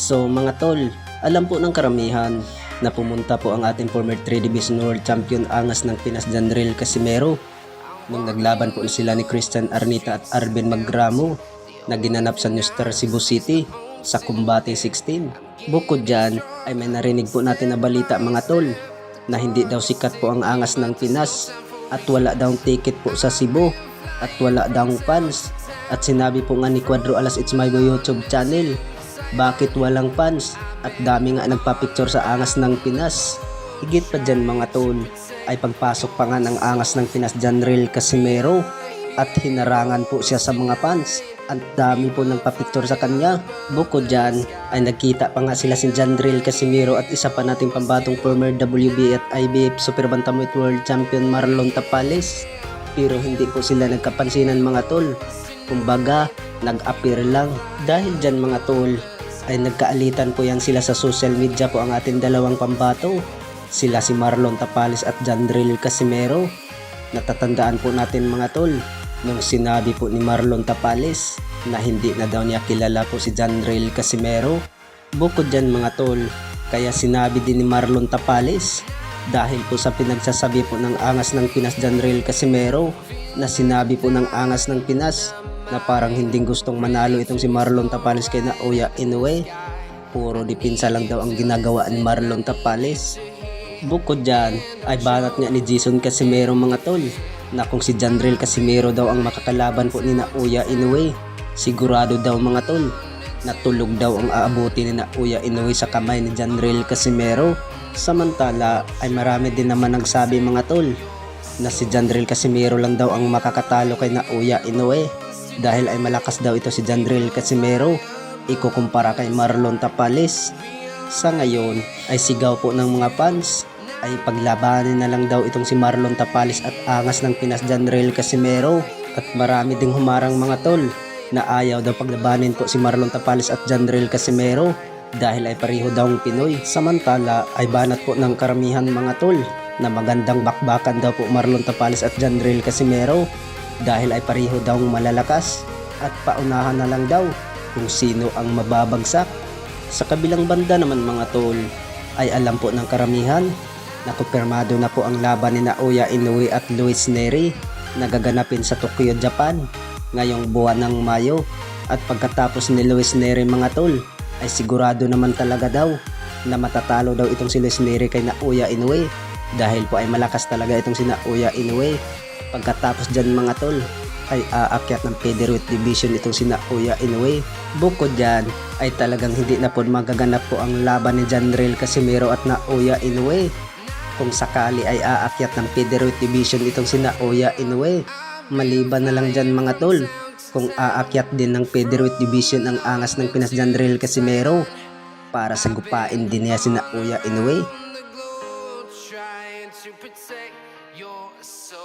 So mga tol, alam po ng karamihan na pumunta po ang ating former 3 Division World Champion angas ng Pinas Janril Casimero nung naglaban po sila ni Christian Arnita at Arvin Magramo na ginanap sa New Star Cebu City sa Combate 16. Bukod dyan ay may narinig po natin na balita mga tol na hindi daw sikat po ang angas ng Pinas at wala daw ticket po sa Cebu at wala daw fans. At sinabi po nga ni Cuadro Alas It's My Boy YouTube channel, bakit walang fans at dami nga nagpa-picture sa angas ng Pinas. Higit pa dyan mga tol ay pagpasok pa nga ng angas ng Pinas Janril Casimero at hinarangan po siya sa mga fans at dami po nagpa-picture sa kanya. Bukod dyan ay nagkita pa nga sila si Janril Casimero at isa pa nating pambatong former WBA at IBF Super Bantamweight World Champion Marlon Tapales, pero hindi po sila nagkapansinan mga tol. Kumbaga, nag-appear lang. Dahil dyan mga tol, ay nagkaalitan po yan sila sa social media po ang ating dalawang pambato. Sila si Marlon Tapales at Janril Casimero. Natatandaan po natin mga tol, nung sinabi po ni Marlon Tapales na hindi na daw niya kilala po si Janril Casimero. Bukod dyan mga tol, kaya sinabi din ni Marlon Tapales dahil po sa pinagsasabi po ng angas ng Pinas Janril Casimero na sinabi po ng angas ng Pinas na parang hindi gustong manalo itong si Marlon Tapales kay Naoya Inoue. Puro dipinsa lang daw ang ginagawa ni Marlon Tapales. Bukod dyan ay banat nga ni Jason Casimero mga tol na kung si Janril Casimero daw ang makakalaban po ni Naoya Inoue, sigurado daw mga tol na tulog daw ang aabuti ni Naoya Inoue sa kamay ni Janril Casimero. Samantala ay marami din naman nagsabi mga tol na si Janril Casimero lang daw ang makakatalo kay Naoya Inoue dahil ay malakas daw ito si Janril Casimero ikukumpara kay Marlon Tapales. Sa ngayon ay sigaw po ng mga fans ay paglabanin na lang daw itong si Marlon Tapales at angas ng Pinas Janril Casimero, at marami ding humarang mga tol na ayaw daw paglabanin po si Marlon Tapales at Janril Casimero dahil ay pareho daw ang Pinoy. Samantala ay banat po ng karamihan mga tol na magandang bakbakan daw po Marlon Tapales at Janril Casimero dahil ay pareho daw malalakas at paunahan na lang daw kung sino ang mababagsak. Sa kabilang banda naman mga tol ay alam po ng karamihan na kumpirmado na po ang laban ni Naoya Inoue at Luis Neri na gaganapin sa Tokyo, Japan ngayong buwan ng Mayo. At pagkatapos ni Luis Neri mga tol ay sigurado naman talaga daw na matatalo daw itong si Luis Neri kay Naoya Inoue dahil po ay malakas talaga itong si Naoya Inoue. Pagkatapos dyan mga tol ay aakyat ng featherweight division itong si Naoya Inoue. Bukod dyan ay talagang hindi na po magaganap po ang laban ni Janril Casimero at Naoya Inoue kung sakali ay aakyat ng featherweight division itong si Naoya Inoue. Maliban na lang dyan mga tol kung aakyat din ng featherweight division ang angas ng Pinas Janril Casimero para sagupain din niya si Naoya Inoue. to protect your soul.